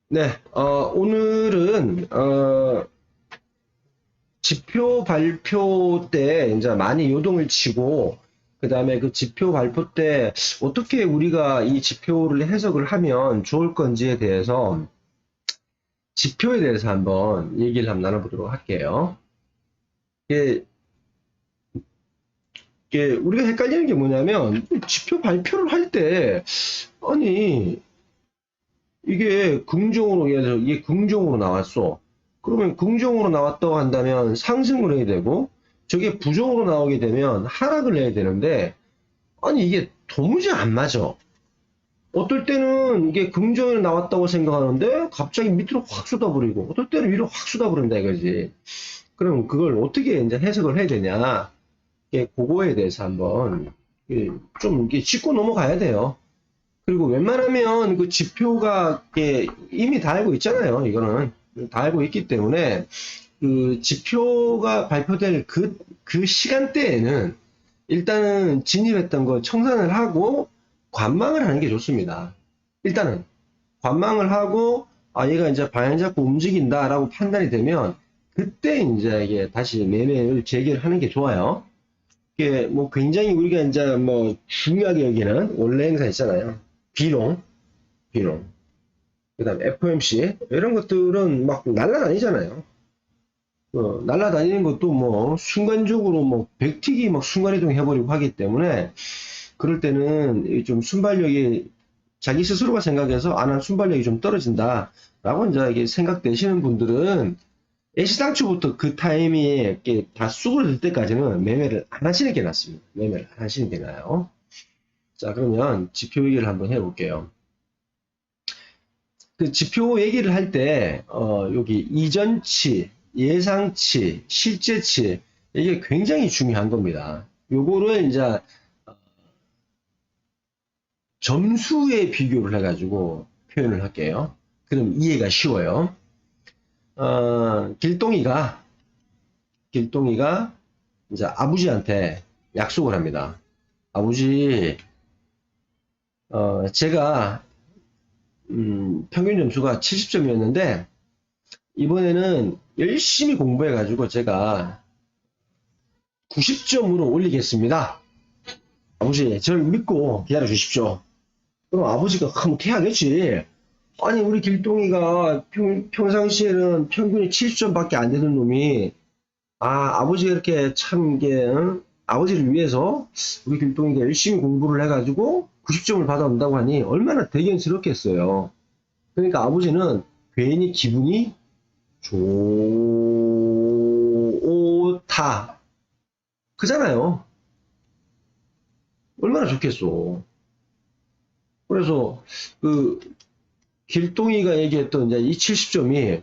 네, 오늘은, 지표 발표 때 이제 많이 요동을 치고, 그 다음에 그 지표 발표 때 어떻게 우리가 이 지표를 해석을 하면 좋을 건지에 대해서 지표에 대해서 한번 얘기를 한번 나눠보도록 할게요. 이게, 이게 우리가 헷갈리는 게 뭐냐면, 지표 발표를 할 때, 아니, 이게 긍정으로, 예를 들어 이게 긍정으로 나왔어. 그러면 긍정으로 나왔다고 한다면 상승을 해야 되고, 저게 부정으로 나오게 되면 하락을 해야 되는데, 아니, 이게 도무지 안 맞아. 어떨 때는 이게 긍정으로 나왔다고 생각하는데, 갑자기 밑으로 확 쏟아버리고, 어떨 때는 위로 확 쏟아버린다 이거지. 그럼 그걸 어떻게 이제 해석을 해야 되냐. 이게 그거에 대해서 한번, 좀 이게 짚고 넘어가야 돼요. 그리고 웬만하면 그 지표가 이미 다 알고 있잖아요. 이거는 다 알고 있기 때문에 그 지표가 발표될 그 시간대에는 일단은 진입했던 거 청산을 하고 관망을 하는 게 좋습니다. 일단은 관망을 하고 얘가 이제 방향 잡고 움직인다라고 판단이 되면 그때 이제 이게 다시 매매를 재개를 하는 게 좋아요. 이게 뭐 굉장히 우리가 이제 뭐 중요하게 여기는 원래 행사 있잖아요. 비롱, 비롱. 그 다음에 FOMC. 이런 것들은 막 날라다니잖아요. 날라다니는 것도 뭐 순간적으로 뭐 백튀기 막 순간이동 해버리고 하기 때문에 그럴 때는 좀 순발력이 자기 스스로가 생각해서 난 순발력이 좀 떨어진다. 라고 이제 이게 생각되시는 분들은 애시당초부터 그 타이밍에 이렇게 다 수그러들 때까지는 매매를 안 하시는 게 낫습니다. 매매를 안 하시는 게 나아요. 자, 그러면 지표 얘기를 한번 해볼게요. 그 지표 얘기를 할 때, 여기 이전치, 예상치, 실제치, 이게 굉장히 중요한 겁니다. 요거를 이제 점수에 비교를 해가지고 표현을 할게요. 그럼 이해가 쉬워요. 길동이가 이제 아버지한테 약속을 합니다. 아버지, 제가 평균 점수가 70점이었는데 이번에는 열심히 공부해가지고 제가 90점으로 올리겠습니다. 아버지, 저를 믿고 기다려 주십시오. 그럼 아버지가 흔쾌하겠지. 아니, 우리 길동이가 평상시에는 평균이 70점밖에 안 되는 놈이, 아버지가 이렇게 참, 이게, 응? 아버지를 위해서 우리 길동이가 열심히 공부를 해가지고 90점을 받아온다고 하니 얼마나 대견스럽겠어요. 그러니까 아버지는 괜히 기분이 좋다. 그잖아요. 얼마나 좋겠어. 그래서 그 길동이가 얘기했던 이제 이 70점이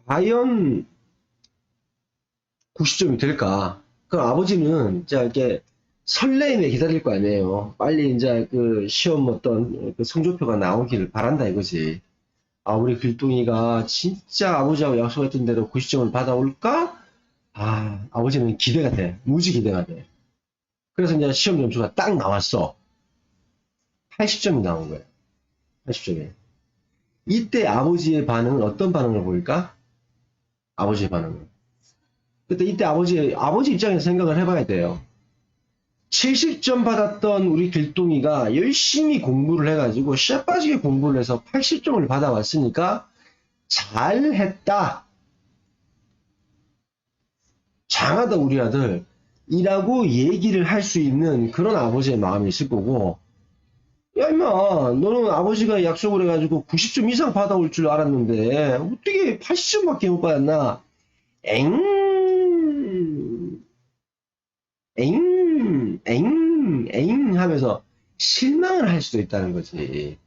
과연 90점이 될까? 그 아버지는 이제 이렇게 설레임에 기다릴 거 아니에요. 빨리 이제 그 시험 어떤 그 성적표가 나오기를 바란다 이거지. 우리 길동이가 진짜 아버지하고 약속했던 대로 90점을 받아올까? 아버지는 기대가 돼. 무지 기대가 돼. 그래서 이제 시험 점수가 딱 나왔어. 80점이 나온 거예요. 80점이. 이때 아버지의 반응은 어떤 반응을 보일까? 아버지의 반응은. 그때 이때 아버지 입장에서 생각을 해봐야 돼요. 70점 받았던 우리 길동이가 열심히 공부를 해가지고 씨 빠지게 공부를 해서 80점을 받아왔으니까 잘했다. 장하다 우리 아들. 이라고 얘기를 할 수 있는 그런 아버지의 마음이 있을 거고, 야 임마 너는 아버지가 약속을 해가지고 90점 이상 받아올 줄 알았는데 어떻게 80점밖에 못 받았나? 엥, 엥 하면서 실망을 할 수도 있다는 거지.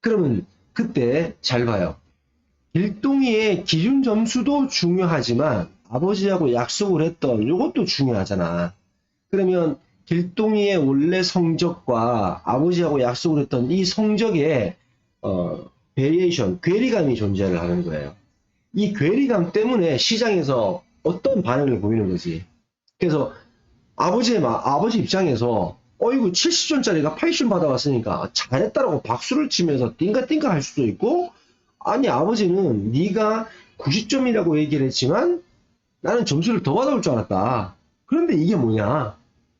그러면 그때 잘 봐요. 일동이의 기준 점수도 중요하지만 아버지하고 약속을 했던 이것도 중요하잖아. 그러면 길동이의 원래 성적과 아버지하고 약속을 했던 이 성적에 베리에이션, 괴리감이 존재를 하는 거예요. 이 괴리감 때문에 시장에서 어떤 반응을 보이는 거지. 그래서 아버지 입장에서 어이구 70점짜리가 80점 받아왔으니까 잘했다라고 박수를 치면서 띵가띵가 할 수도 있고, 아니 아버지는 네가 90점이라고 얘기를 했지만 나는 점수를 더 받아올 줄 알았다. 그런데 이게 뭐냐?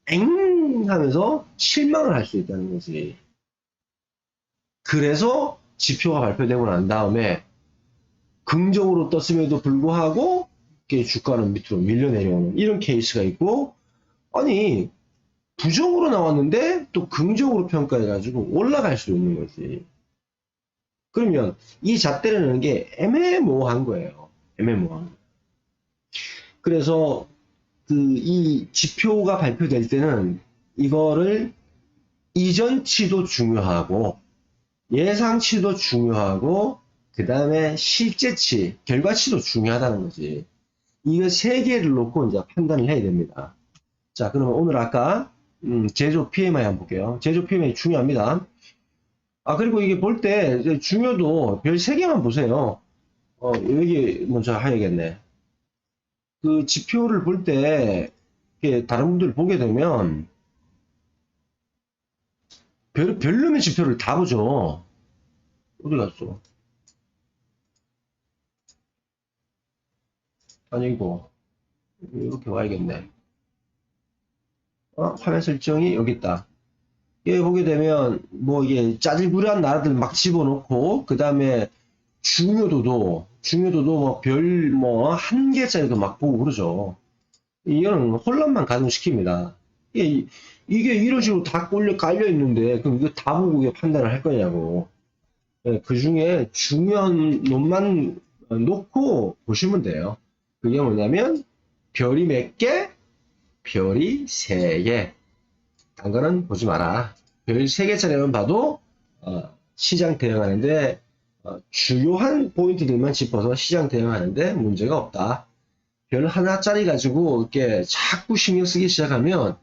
엥 하면서 실망을 할 수 있다는 거지. 그래서 지표가 발표되고 난 다음에 긍정으로 떴음에도 불구하고 이게 주가는 밑으로 밀려 내려오는 이런 케이스가 있고, 아니 부정으로 나왔는데 또 긍정으로 평가해가지고 올라갈 수 있는 거지. 그러면 이 잣대라는 게 애매모호한 거예요. 애매모호한. 그래서 이 지표가 발표될 때는 이거를 이전치도 중요하고 예상치도 중요하고 그 다음에 실제치, 결과치도 중요하다는 거지. 이거 세 개를 놓고 이제 판단을 해야 됩니다. 자, 그러면 오늘 아까 제조 PMI 한번 볼게요. 제조 PMI 중요합니다. 아, 그리고 이게 볼 때 중요도 별 3개만 보세요. 여기 먼저 해야겠네. 그 지표를 볼 때 다른 분들 보게 되면 별놈의 지표를 다 보죠. 어디 갔어? 아니고 이렇게 와야겠네. 화면 설정이 여기 있다. 여기 보게 되면 뭐 이게 짜질구리한 나라들 막 집어넣고 그 다음에 중요도도 뭐 별 뭐 한 개짜리도 막 보고 그러죠. 이거는 혼란만 가중시킵니다. 이게 이런 식으로 다 깔려 있는데 그럼 이거 다 보고 이게 판단을 할 거냐고. 그 중에 중요한 놈만 놓고 보시면 돼요. 그게 뭐냐면 별이 몇 개? 별이 3개. 딴 거는 보지 마라. 별 3개짜리만 봐도 시장 대응하는데 주요한 포인트들만 짚어서 시장 대응하는데 문제가 없다. 별 하나짜리 가지고 이렇게 자꾸 신경 쓰기 시작하면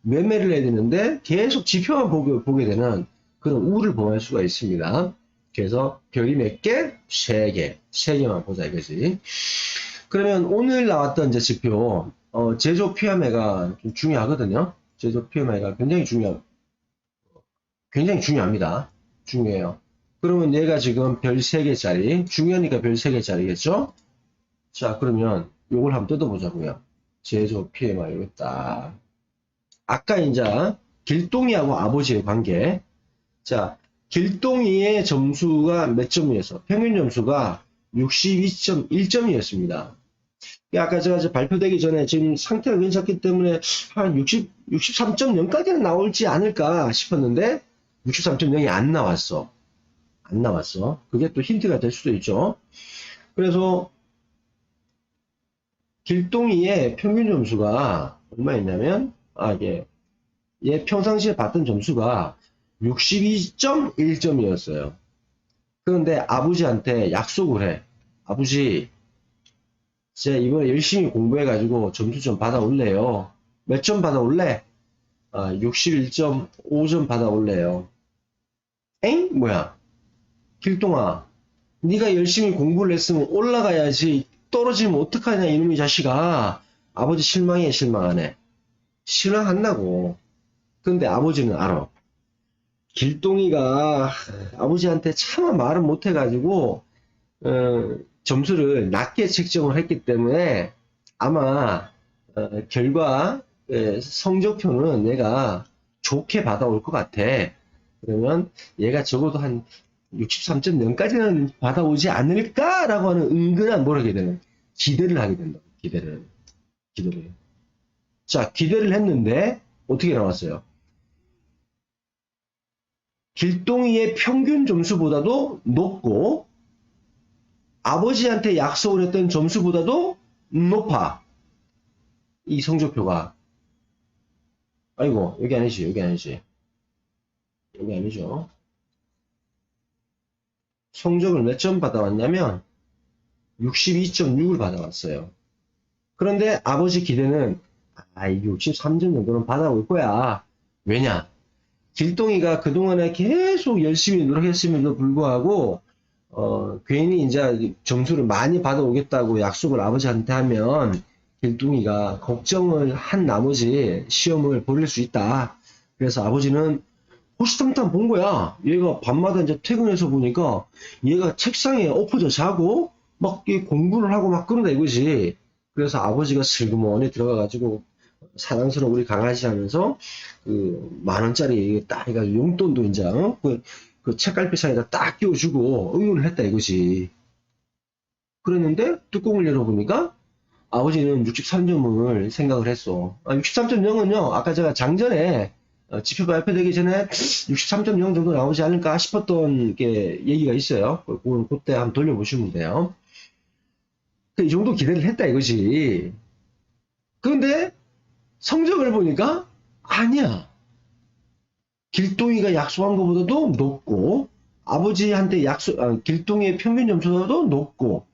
매매를 해야 되는데 계속 지표만 보게 되는 그런 우를 범할 수가 있습니다. 그래서 별이 몇 개? 3개. 3개만 보자 이거지. 그러면 오늘 나왔던 이제 지표, 제조 PMI가 좀 중요하거든요. 제조 PMI가 굉장히 중요합니다. 중요해요. 그러면 얘가 지금 별 3개짜리, 중요하니까 별 3개짜리겠죠? 자, 그러면 요걸 한번 뜯어보자고요. 제조 PMI 여기 있다. 아까 이제 길동이하고 아버지의 관계. 자, 길동이의 점수가 몇 점이었어? 평균 점수가 62.1점이었습니다. 아까 제가 발표되기 전에 지금 상태가 괜찮기 때문에 한 63.0까지는 나올지 않을까 싶었는데 63.0이 안 나왔어. 안 나왔어. 그게 또 힌트가 될 수도 있죠. 그래서 길동이의 평균 점수가 얼마였냐면 얘 평상시에 받던 점수가 62.1점이었어요. 그런데 아버지한테 약속을 해. 아버지, 제가 이번에 열심히 공부해가지고 점수 좀 받아올래요. 몇 점 받아올래? 61.5점 받아올래요. 엥? 뭐야? 길동아, 네가 열심히 공부를 했으면 올라가야지. 떨어지면 어떡하냐 이놈의 자식아. 아버지 실망해 실망하네. 실망한다고. 근데 아버지는 알아. 길동이가 아버지한테 차마 말을 못해가지고 점수를 낮게 책정을 했기 때문에 아마 결과 성적표는 얘가 좋게 받아올 것 같아. 그러면 얘가 적어도 한 63.0까지는 받아오지 않을까라고 하는 은근한 뭘 하게 되는 기대를 하게 된다. 기대를. 자, 기대를 했는데 어떻게 나왔어요? 길동이의 평균 점수보다도 높고 아버지한테 약속을 했던 점수보다도 높아. 이 성적표가. 아이고, 여기 아니지. 여기 아니죠. 성적을 몇 점 받아왔냐면 62.6을 받아왔어요. 그런데 아버지 기대는 63점 정도는 받아올 거야. 왜냐? 길동이가 그동안에 계속 열심히 노력했음에도 불구하고 괜히 이제 점수를 많이 받아오겠다고 약속을 아버지한테 하면 길동이가 걱정을 한 나머지 시험을 버릴 수 있다. 그래서 아버지는 호시탐탐 본 거야. 얘가 밤마다 이제 퇴근해서 보니까 얘가 책상에 엎어져 자고 막 공부를 하고 막 그런다 이거지. 그래서 아버지가 슬그머니 들어가가지고 사랑스러운 우리 강아지 하면서 그 10,000원짜리 딱 해가지고 용돈도 이제 그 책갈피상에다 딱 끼워주고 응원을 했다 이거지. 그랬는데 뚜껑을 열어보니까 아버지는 63점을 생각을 했어. 63.0은요, 아까 제가 장전에 지표 발표되기 전에 63.0 정도 나오지 않을까 싶었던 게 얘기가 있어요. 그때 한번 돌려보시면 돼요. 이 정도 기대를 했다 이거지. 그런데 성적을 보니까 아니야. 길동이가 약속한 것보다도 높고 아버지한테 길동이의 평균 점수보다도 높고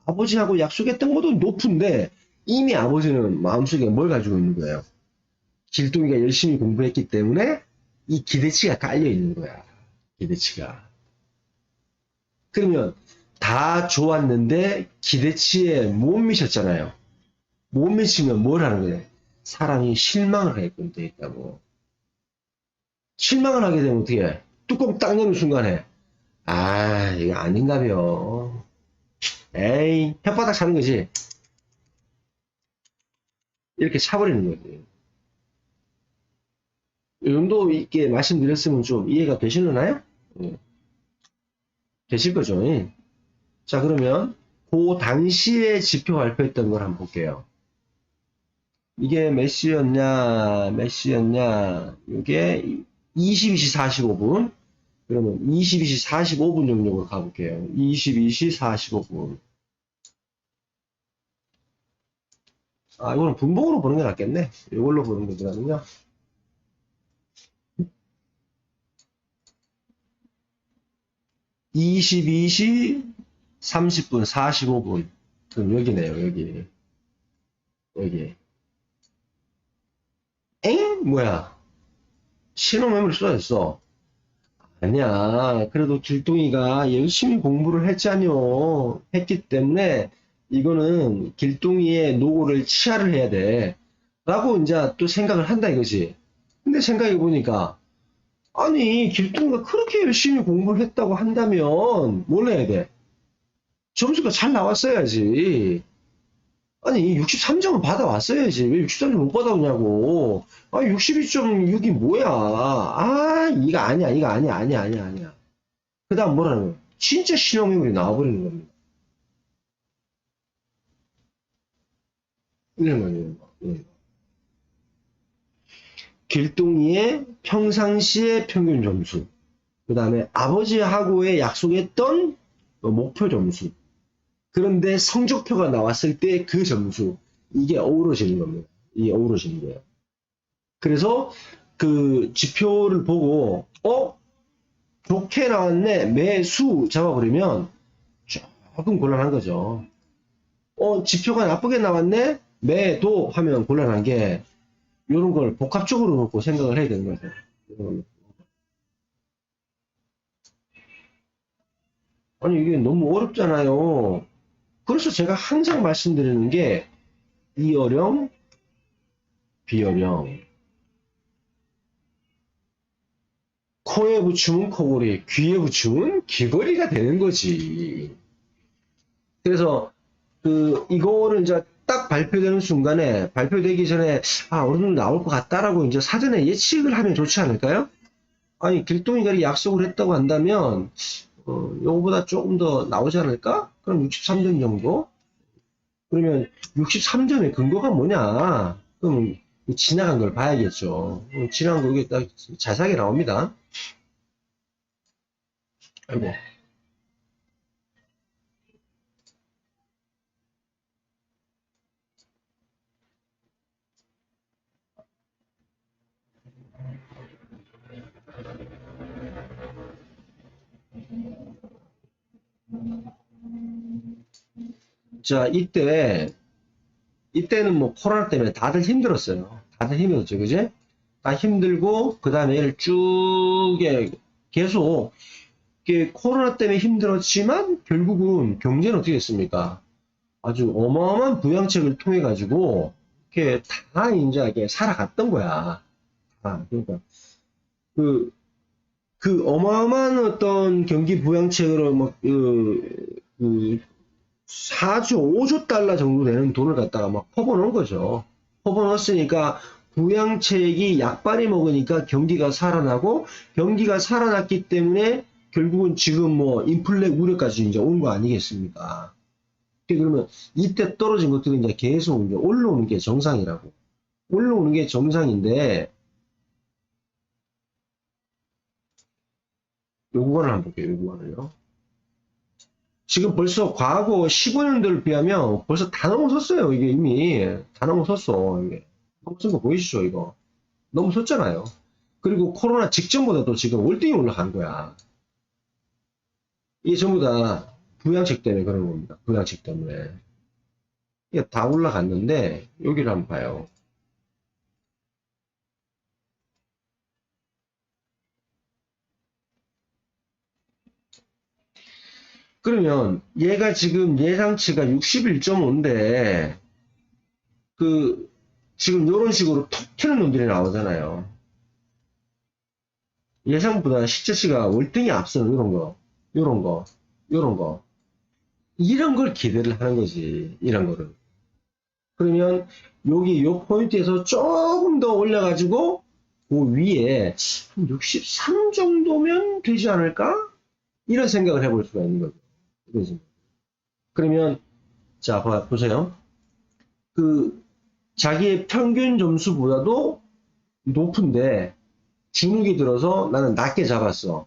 아버지하고 약속했던 것도 높은데 이미 아버지는 마음속에 뭘 가지고 있는 거예요? 길동이가 열심히 공부했기 때문에 이 기대치가 깔려 있는 거야. 기대치가. 그러면 다 좋았는데 기대치에 못 미쳤잖아요. 못 미치면 뭘 하는 거예요? 사람이 실망을 하게끔 돼 있다고. 실망을 하게 되면 어떻게 해? 뚜껑 딱 여는 순간에 아 이거 아닌가벼. 에이 혓바닥 차는 거지. 이렇게 차버리는 거지. 이 정도 있게 말씀드렸으면 좀 이해가 되시려나요? 되실 거죠? 자 그러면 그 당시에 지표 발표했던 걸 한번 볼게요. 이게 몇 시였냐 이게 22시 45분. 그러면 22시 45분 영역으로 가볼게요. 22시 45분. 아, 이거는 분봉으로 보는 게 낫겠네. 이걸로 보는 거거든요. (22시 30분) (45분) 그럼 여기네요. 여기 엥? 뭐야, 신호메모리 쏟아졌어. 아니야. 그래도 길동이가 열심히 공부를 했기 때문에 이거는 길동이의 노고를 치하를 해야 돼. 라고 이제 또 생각을 한다 이거지. 근데 생각해 보니까 아니 길동이가 그렇게 열심히 공부를 했다고 한다면 뭘 해야 돼? 점수가 잘 나왔어야지. 아니 63점은 받아왔어야지. 왜 63점 못 받아오냐고. 아 62.6이 뭐야. 아 이거 아니야. 아니야. 그 다음 뭐라는 거야? 진짜 실험인물이 나와버리는 겁니다. 이런 거예요. 길동이의 평상시의 평균 점수, 그 다음에 아버지하고의 약속했던 목표 점수, 그런데 성적표가 나왔을 때 그 점수, 이게 어우러지는 겁니다. 이게 어우러지는 거예요. 그래서 그 지표를 보고 좋게 나왔네, 매수 잡아버리면 조금 곤란한 거죠. 지표가 나쁘게 나왔네, 매도 하면 곤란한 게 이런 걸 복합적으로 놓고 생각을 해야 되는 거죠. 아니 이게 너무 어렵잖아요. 그래서 제가 항상 말씀드리는 게 이어령, 비어령, 코에 붙이면 코골이, 귀에 붙이면 귀걸이가 되는 거지. 그래서 이거를 이제 딱 발표되는 순간에, 발표되기 전에 어느 정도 나올 것 같다라고 이제 사전에 예측을 하면 좋지 않을까요? 아니 길동이가 약속을 했다고 한다면 요거보다 조금 더 나오지 않을까? 그럼 63점 정도? 그러면 63점의 근거가 뭐냐? 그럼 지나간 걸 봐야겠죠. 지나간 거 이게 딱 자세하게 나옵니다. 아이고. 자, 이때는 뭐 코로나 때문에 다들 힘들었어요. 다들 힘들었죠. 그지? 다 힘들고, 그 다음에 얘를 쭉 계속 코로나 때문에 힘들었지만 결국은 경제는 어떻게 됐습니까? 아주 어마어마한 부양책을 통해 가지고 이렇게 다 이제 이렇게 살아갔던 거야. 그러니까 그 그 어마어마한 어떤 경기 부양책으로 막, 4조, 5조 달러 정도 되는 돈을 갖다가 막 퍼부어놓은 거죠. 퍼부어놨으니까 부양책이 약발이 먹으니까 경기가 살아나고 경기가 살아났기 때문에 결국은 지금 뭐 인플레 우려까지 이제 온 거 아니겠습니까? 그러면 이때 떨어진 것들은 이제 계속 이제 올라오는 게 정상이라고. 올라오는 게 정상인데 요 구간을 한번 볼게요. 요 구간을요. 지금 벌써 과거 15년도를 비하면 벌써 다 넘어섰어요. 이게 이미 다 넘어섰어. 이게 넘어선 거 보이시죠? 이거 넘어섰잖아요. 그리고 코로나 직전보다도 지금 월등히 올라간 거야. 이게 전부 다 부양책 때문에 그런 겁니다. 부양책 때문에 이게 다 올라갔는데 여기를 한번 봐요. 그러면 얘가 지금 예상치가 61.5인데 그 지금 이런 식으로 톡 튀는 놈들이 나오잖아요. 예상보다 실제치가 월등히 앞서는 이런 거, 이런 거, 이런 거. 이런 걸 기대를 하는 거지. 이런 거를. 그러면 여기 요 포인트에서 조금 더 올려가지고 그 위에 63 정도면 되지 않을까? 이런 생각을 해볼 수가 있는 거죠. 그래서 그러면 자 보세요. 그 자기의 평균 점수보다도 높은데 주눅이 들어서 나는 낮게 잡았어.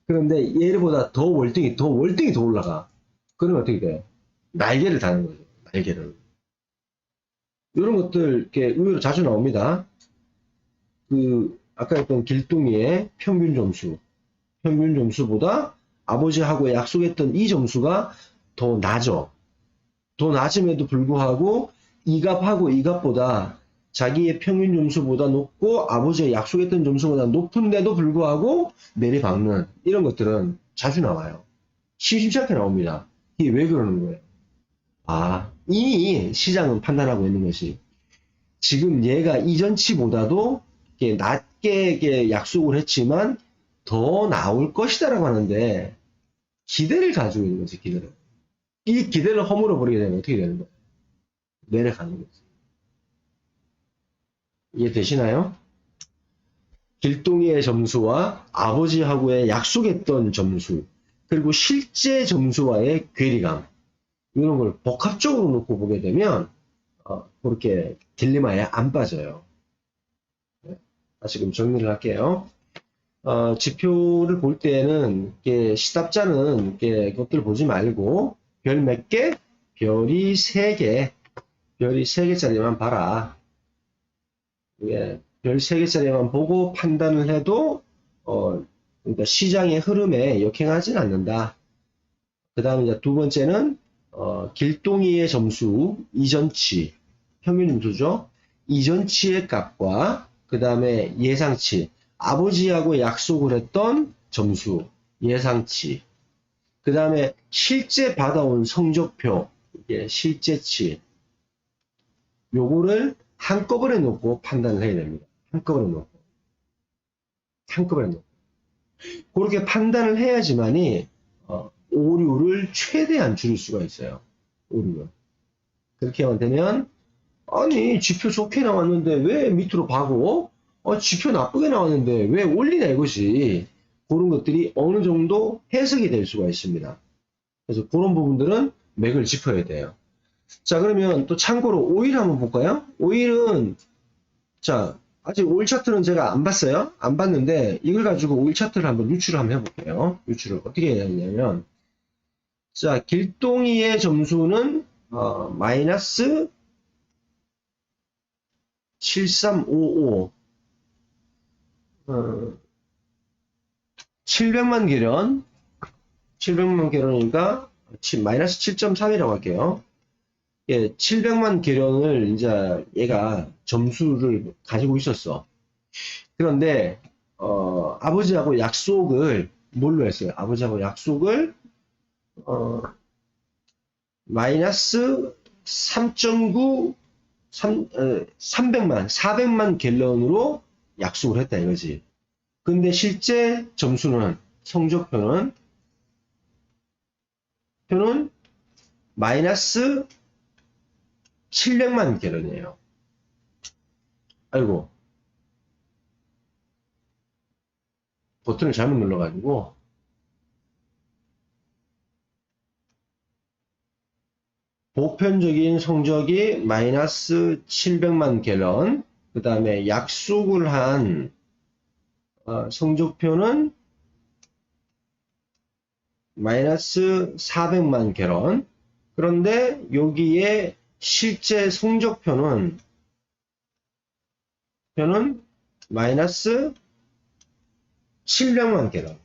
그런데 얘보다 더 월등히 더 올라가. 그러면 어떻게 돼? 날개를 다는 거죠. 날개를. 이런 것들 이렇게 의외로 자주 나옵니다. 그 아까 했던 길동이의 평균 점수보다 아버지하고 약속했던 이 점수가 더 낮아. 더 낮음에도 불구하고 이 값하고 이 값보다 자기의 평균 점수보다 높고 아버지가 약속했던 점수보다 높은데도 불구하고 내리박는 이런 것들은 자주 나와요. 심심치 않게 나옵니다. 이게 왜 그러는 거예요? 아, 이미 시장은 판단하고 있는 것이 지금 얘가 이전치보다도 낮게 약속을 했지만 더 나올 것이다라고 하는데 기대를 가지고 있는 거지, 기대를. 이 기대를 허물어 버리게 되면 어떻게 되는 거예요? 내려가는 거지. 이해되시나요? 길동이의 점수와 아버지하고의 약속했던 점수, 그리고 실제 점수와의 괴리감, 이런 걸 복합적으로 놓고 보게 되면, 그렇게 딜레마에 안 빠져요. 다시금 정리를 할게요. 지표를 볼 때는, 시답자는, 그것들 보지 말고, 별 몇 개? 별이 3개, 별이 3개짜리만 봐라. 예, 별 3개짜리만 보고 판단을 해도 그러니까 시장의 흐름에 역행하진 않는다. 그 다음에 이제 두 번째는 길동이의 점수, 이전치, 평균 점수죠. 이전치의 값과 그 다음에 예상치, 아버지하고 약속을 했던 점수, 예상치, 그 다음에 실제 받아온 성적표, 이게 실제치, 요거를 한꺼번에 놓고 판단을 해야 됩니다. 한꺼번에 놓고. 한꺼번에 놓고. 그렇게 판단을 해야지만이, 오류를 최대한 줄일 수가 있어요. 오류를. 그렇게 하면 되면, 아니, 지표 좋게 나왔는데 왜 밑으로 가고, 지표 나쁘게 나왔는데 왜 올리냐 이것이, 그런 것들이 어느 정도 해석이 될 수가 있습니다. 그래서 그런 부분들은 맥을 짚어야 돼요. 자, 그러면 또 참고로 오일 한번 볼까요? 오일은, 자, 아직 오일 차트는 제가 안 봤어요. 안 봤는데, 이걸 가지고 오일 차트를 한번 유출을 한번 해볼게요. 유출을 어떻게 해야 되냐면, 자, 길동이의 점수는, 마이너스 7355, 700만 개련, 700만 개련이니까, 마이너스 7.3이라고 할게요. 예, 700만 개련을 이제 얘가 점수를 가지고 있었어. 그런데 아버지하고 약속을 뭘로 했어요? 아버지하고 약속을 마이너스 3.9 300만 400만 갤런으로 약속을 했다 이거지. 근데 실제 점수는, 성적표는, 마이너스 700만 갤런이에요. 아이고, 버튼을 잘못 눌러가지고, 보편적인 성적이 마이너스 700만 갤런, 그 다음에 약속을 한 성적표는 마이너스 400만 갤런. 그런데 여기에 실제 성적표는 마이너스 700만 갤런.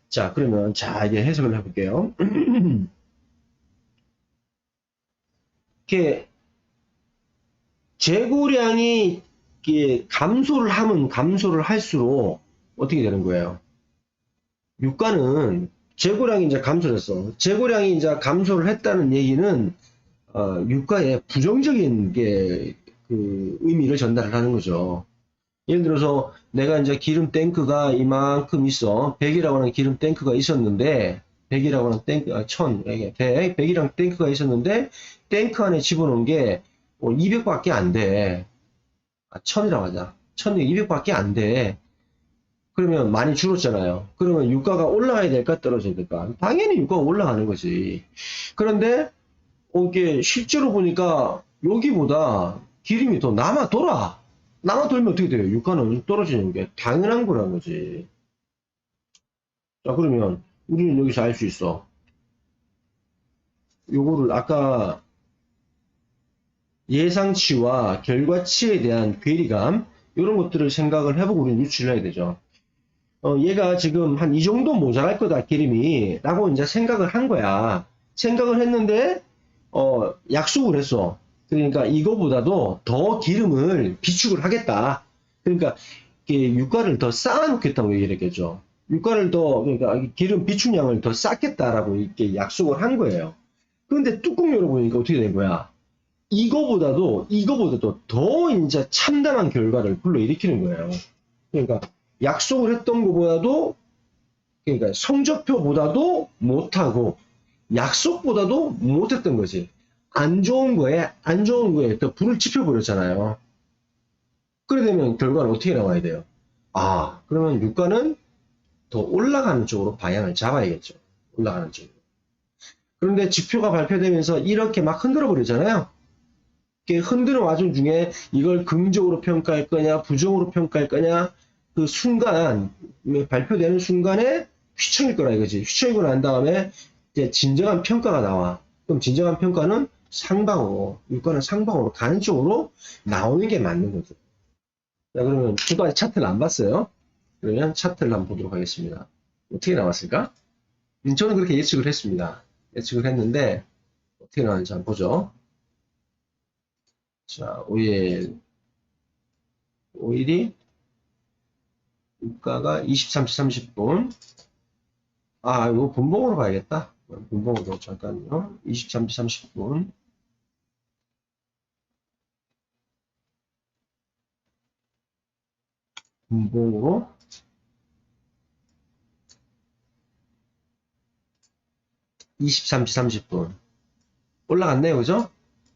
자, 그러면 이제 해석을 해볼게요. 이렇게 재고량이 감소를 하면 감소를 할수록 어떻게 되는 거예요? 유가는 재고량이 이제 감소를 했어. 재고량이 이제 감소를 했다는 얘기는 유가에 부정적인 그 의미를 전달을 하는 거죠. 예를 들어서 내가 이제 기름 탱크가 이만큼 있어. 100이라고 하는 기름 탱크가 있었는데 100이라고 하는 탱크, 1000, 100이랑 탱크가 있었는데 탱크 안에 집어넣은 게 200밖에 안 돼. 1000이라고 하자. 1000에 200밖에 안 돼. 그러면 많이 줄었잖아요. 그러면 유가가 올라가야 될까 떨어져야 될까? 당연히 유가가 올라가는 거지. 그런데 이게 실제로 보니까 여기보다 기름이 더 남아 돌아. 남아 돌면 어떻게 돼요? 유가는 떨어지는 게 당연한 거라는 거지. 자, 그러면 우리는 여기서 알 수 있어. 요거를 아까 예상치와 결과치에 대한 괴리감, 이런 것들을 생각을 해보고 우리는 유추를 해야 되죠. 얘가 지금 한 이 정도 모자랄 거다, 기름이. 라고 이제 생각을 한 거야. 생각을 했는데, 약속을 했어. 그러니까 이거보다도 더 기름을 비축을 하겠다. 그러니까, 유가를 더 쌓아놓겠다고 얘기를 했겠죠. 유가를 그러니까 기름 비축량을 더 쌓겠다라고 이렇게 약속을 한 거예요. 그런데 뚜껑 열어보니까 어떻게 된 거야? 이거보다도 더 이제 참담한 결과를 불러일으키는 거예요. 그러니까, 약속을 했던 것보다도, 그러니까 성적표보다도 못하고 약속보다도 못했던 거지. 안 좋은 거에 또 불을 지펴버렸잖아요. 그래 되면 결과는 어떻게 나와야 돼요? 그러면 유가는 더 올라가는 쪽으로 방향을 잡아야겠죠. 올라가는 쪽으로. 그런데 지표가 발표되면서 이렇게 막 흔들어 버리잖아요. 흔드는 와중 중에 이걸 긍정으로 평가할 거냐, 부정으로 평가할 거냐, 그 순간, 발표되는 순간에 휘청일 거라 이거지. 휘청이고 난 다음에 이제 진정한 평가가 나와. 그럼 진정한 평가는 상방으로, 유가는 상방으로 가는 쪽으로 나오는 게 맞는 거죠. 자, 그러면 저도 아직 차트를 안 봤어요. 그러면 차트를 한번 보도록 하겠습니다. 어떻게 나왔을까? 저는 그렇게 예측을 했습니다. 예측을 했는데, 어떻게 나왔는지 한번 보죠. 자, 오일이 유가가 23시 30분. 이거 분봉으로 봐야겠다. 분봉으로 잠깐요. 23시 30분. 분봉으로. (23시 30분) 올라갔네요, 그죠?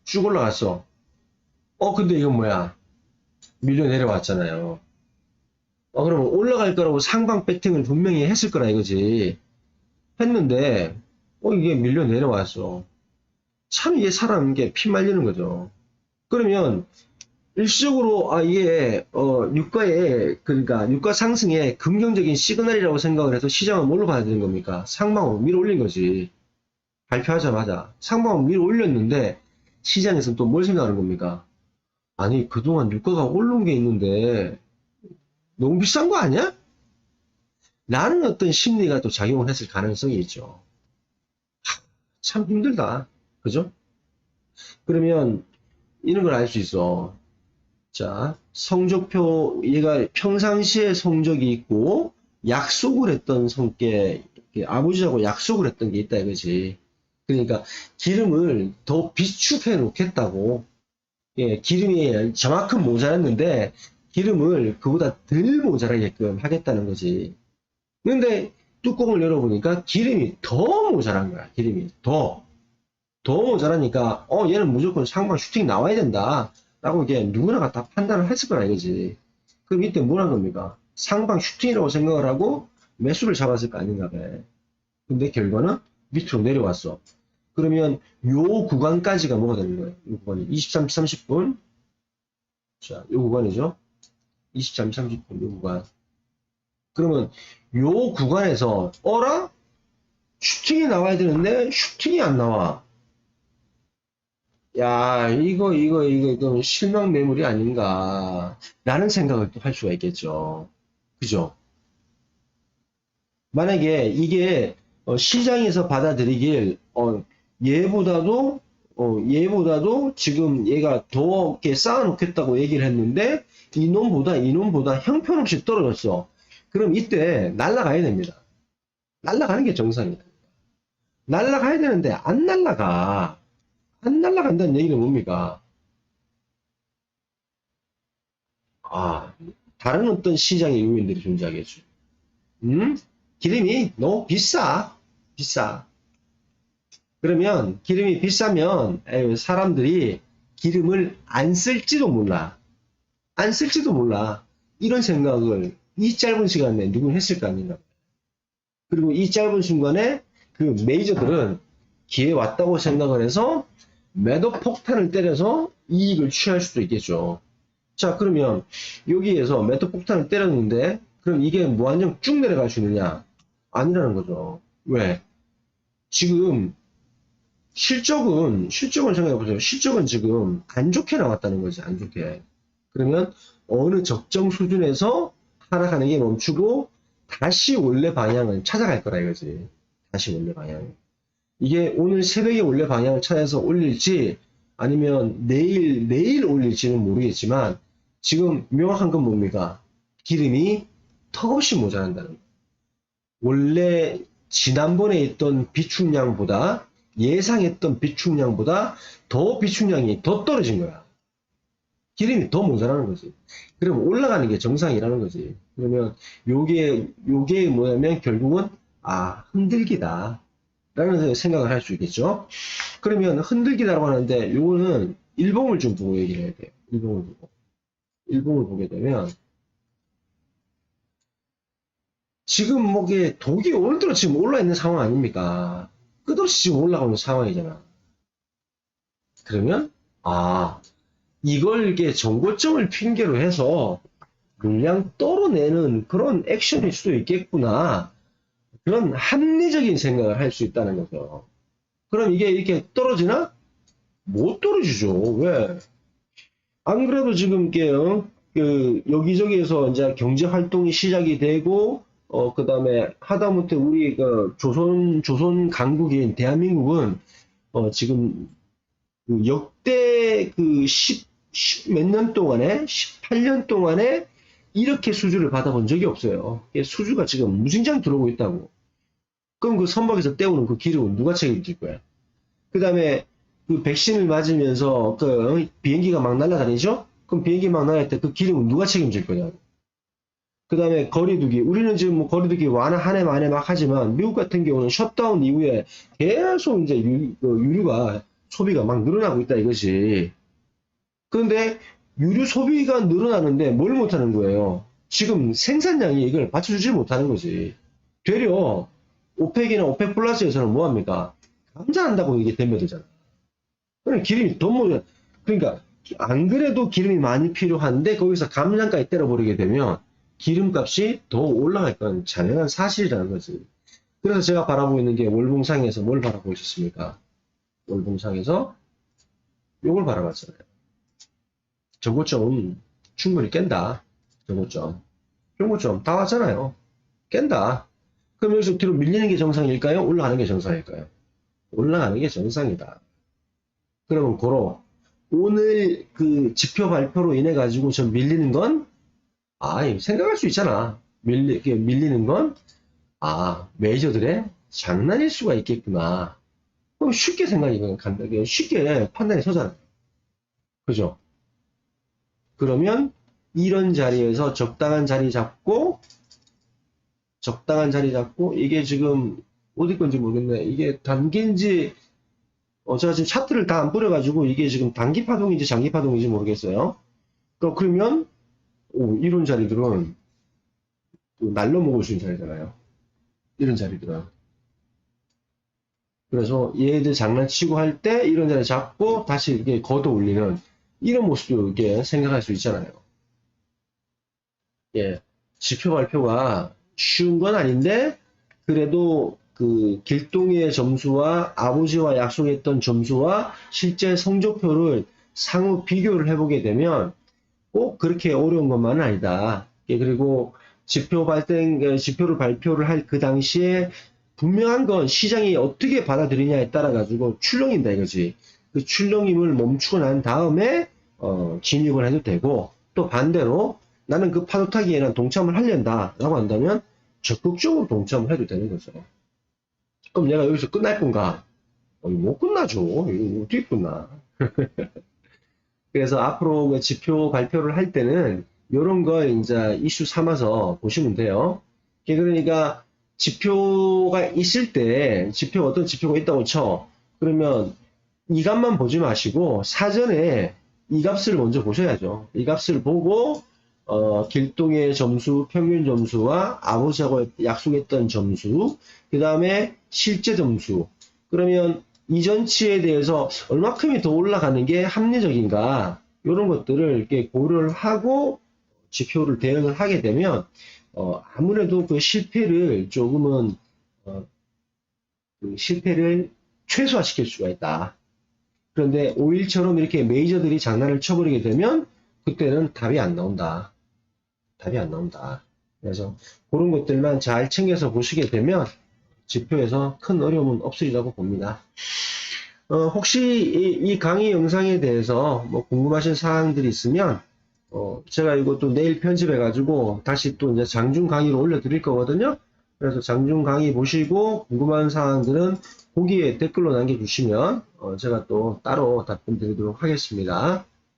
쭉 올라갔어. 근데 이건 뭐야? 밀려 내려왔잖아요. 그러면 올라갈 거라고 상방 배팅을 분명히 했을 거라 이거지. 했는데, 이게 밀려 내려왔어. 참 이게 사람 게 피 말리는 거죠. 그러면, 일시적으로, 이게, 그러니까, 유가 상승의 긍정적인 시그널이라고 생각을 해서 시장은 뭘로 봐야 되는 겁니까? 상방으로 밀어 올린 거지. 발표하자마자. 상방으로 밀어 올렸는데, 시장에서는 또 뭘 생각하는 겁니까? 아니, 그동안 유가가 오른 게 있는데, 너무 비싼 거 아니야? 라는 어떤 심리가 또 작용을 했을 가능성이 있죠. 참 힘들다. 그죠? 그러면 이런 걸 알 수 있어. 자, 성적표, 얘가 평상시에 성적이 있고, 약속을 했던 아버지하고 약속을 했던 게 있다 이거지. 그러니까 기름을 더 비축해 놓겠다고. 기름이 저만큼 모자랐는데 기름을 그보다 덜 모자라게끔 하겠다는 거지. 근데 뚜껑을 열어보니까 기름이 더 모자란 거야. 기름이 더 모자라니까 얘는 무조건 상방 슈팅 나와야 된다 라고 이게 누구나가 다 판단을 했을 거라 이거지. 그럼 이때 뭘 한 겁니까? 상방 슈팅이라고 생각을 하고 매수를 잡았을 거 아닌가 봐. 근데 결과는 밑으로 내려왔어. 그러면 요 구간까지가 뭐가 되는 거예요? 요 구간이 23, 30분. 자, 요 구간이죠. 23, 30분 요 구간. 그러면 요 구간에서 어라? 슈팅이 나와야 되는데 슈팅이 안 나와. 야, 이거 실망 매물이 아닌가 라는 생각을 또 할 수가 있겠죠. 그죠? 만약에 이게 시장에서 받아들이길 얘보다도 얘보다도 지금 얘가 더 이렇게 쌓아놓겠다고 얘기를 했는데 이놈보다 형편없이 떨어졌어. 그럼 이때 날아가야 됩니다. 날아가는 게 정상이다. 날아가야 되는데 안 날아가. 안 날아간다는 얘기는 뭡니까? 다른 어떤 시장의 요인들이 존재하겠죠. 기름이 너무 비싸. 그러면 기름이 비싸면 사람들이 기름을 안 쓸지도 몰라. 이런 생각을 이 짧은 시간에 누군 했을 거 아닌가. 그리고 이 짧은 순간에 그 메이저들은 기회 왔다고 생각을 해서 매도 폭탄을 때려서 이익을 취할 수도 있겠죠. 자, 그러면 여기에서 매도 폭탄을 때렸는데 그럼 이게 무한정 쭉 내려갈 수 있느냐? 아니라는 거죠. 왜? 지금 실적은 생각해 보세요. 실적은 지금 안 좋게 나왔다는 거지. 안 좋게. 그러면 어느 적정 수준에서 하락하는 게 멈추고 다시 원래 방향을 찾아갈 거라 이거지. 다시 원래 방향. 이게 오늘 새벽에 원래 방향을 찾아서 올릴지 아니면 내일 올릴지는 모르겠지만 지금 명확한 건 뭡니까? 기름이 턱없이 모자란다는 거예요. 원래 지난번에 있던 비축량보다 예상했던 비축량보다 더 비축량이 더 떨어진 거야. 기름이 더 모자라는 거지. 그럼 올라가는 게 정상이라는 거지. 그러면 요게 뭐냐면 결국은 흔들기다 라는 생각을 할 수 있겠죠. 그러면 흔들기다라고 하는데 요거는 일봉을 좀 보고 얘기를 해야 돼요. 일봉을 보게 되면 지금 뭐게 독이 오늘 들어 지금 올라 있는 상황 아닙니까? 끝없이 지금 올라가는 상황이잖아. 그러면 이걸 이게 정고점을 핑계로 해서 물량 떨어내는 그런 액션일 수도 있겠구나. 그런 합리적인 생각을 할 수 있다는 거죠. 그럼 이게 이렇게 떨어지나? 못 떨어지죠. 왜? 안 그래도 지금 이게 여기저기에서 이제 경제 활동이 시작이 되고 그 다음에 하다못해 우리 조선 강국인 대한민국은 지금 역대 10 몇 년 동안에 18년 동안에 이렇게 수주를 받아본 적이 없어요. 수주가 지금 무진장 들어오고 있다고. 그럼 그 선박에서 떼우는 그 기름은 누가 책임질 거야? 그 다음에 그 백신을 맞으면서 비행기가 막 날아다니죠? 그럼 비행기 막 날아갈 때 그 기름은 누가 책임질 거냐? 그 다음에 거리두기. 우리는 지금 뭐 거리두기 완화하네 마네 막 하지만 미국 같은 경우는 셧다운 이후에 계속 이제 유류가 소비가 막 늘어나고 있다 이것이. 그런데 유류 소비가 늘어나는데 뭘 못하는 거예요? 지금 생산량이 이걸 받쳐주지 못하는 거지. 되려 오펙이나 오펙 플러스에서는 뭐합니까? 감산한다고 이게 덤벼들잖아. 그러니까 기름이 더 모자. 그러니까 안 그래도 기름이 많이 필요한데 거기서 감산까지 때려버리게 되면 기름값이 더 올라갈 건 당연한 사실이라는 거지. 그래서 제가 바라보고 있는 게 월봉상에서 뭘 바라보고 있었습니까? 월봉상에서 요걸 바라봤잖아요. 저고점 충분히 깬다. 저고점 다 왔잖아요. 깬다. 그럼 여기서 뒤로 밀리는 게 정상일까요? 올라가는 게 정상일까요? 올라가는 게 정상이다. 그러면 고로 오늘 그 지표 발표로 인해 가지고 좀 밀리는 건 생각할 수 있잖아. 밀리는 건 메이저들의 장난일 수가 있겠구나. 그럼 쉽게 생각이 간다. 쉽게 판단이 서잖아. 그죠? 그러면 이런 자리에서 적당한 자리 잡고 이게 지금 어디 건지 모르겠네. 이게 단기인지 제가 지금 차트를 다 안 뿌려가지고 이게 지금 단기 파동인지 장기 파동인지 모르겠어요. 그러면 이런 자리들은 또 날로 먹을 수 있는 자리잖아요. 이런 자리들은. 그래서 얘들 장난치고 할 때 이런 자리 잡고 다시 이렇게 걷어 올리는 이런 모습도 이렇게 생각할 수 있잖아요. 예. 지표 발표가 쉬운 건 아닌데 그래도 그 길동이의 점수와 아버지와 약속했던 점수와 실제 성적표를 상호 비교를 해보게 되면 꼭 그렇게 어려운 것만은 아니다. 예, 그리고 지표를 발표를 할 그 당시에 분명한 건 시장이 어떻게 받아들이냐에 따라 가지고 출렁인다 이거지. 그 출렁임을 멈추고 난 다음에 진입을 해도 되고, 또 반대로 나는 그 파도 타기에는 동참을 하려다 라고 한다면 적극적으로 동참을 해도 되는 거죠. 그럼 내가 여기서 끝날 건가? 못 끝나죠. 이거 어떻게 끝나? 그래서 앞으로 그 지표 발표를 할 때는 이런 걸 이제 이슈 삼아서 보시면 돼요. 그러니까 지표가 있을 때, 어떤 지표가 있다고 쳐. 그러면 이 값만 보지 마시고 사전에 이 값을 먼저 보셔야죠. 이 값을 보고 길동의 점수, 평균 점수와 아버지하고 약속했던 점수, 그 다음에 실제 점수. 그러면 이전치에 대해서 얼마큼이 더 올라가는 게 합리적인가, 이런 것들을 이렇게 고려를 하고 지표를 대응을 하게 되면 아무래도 그 실패를 조금은 그 실패를 최소화시킬 수가 있다. 그런데 5일처럼 이렇게 메이저들이 장난을 쳐버리게 되면 그때는 답이 안 나온다. 그래서 그런 것들만 잘 챙겨서 보시게 되면 지표에서 큰 어려움은 없으리라고 봅니다. 혹시 이 강의 영상에 대해서 뭐 궁금하신 사항들이 있으면 제가 이것도 내일 편집해가지고 다시 또 이제 장중 강의로 올려드릴 거거든요. 그래서 장중 강의 보시고 궁금한 사항들은 거기에 댓글로 남겨주시면 제가 또 따로 답변 드리도록 하겠습니다.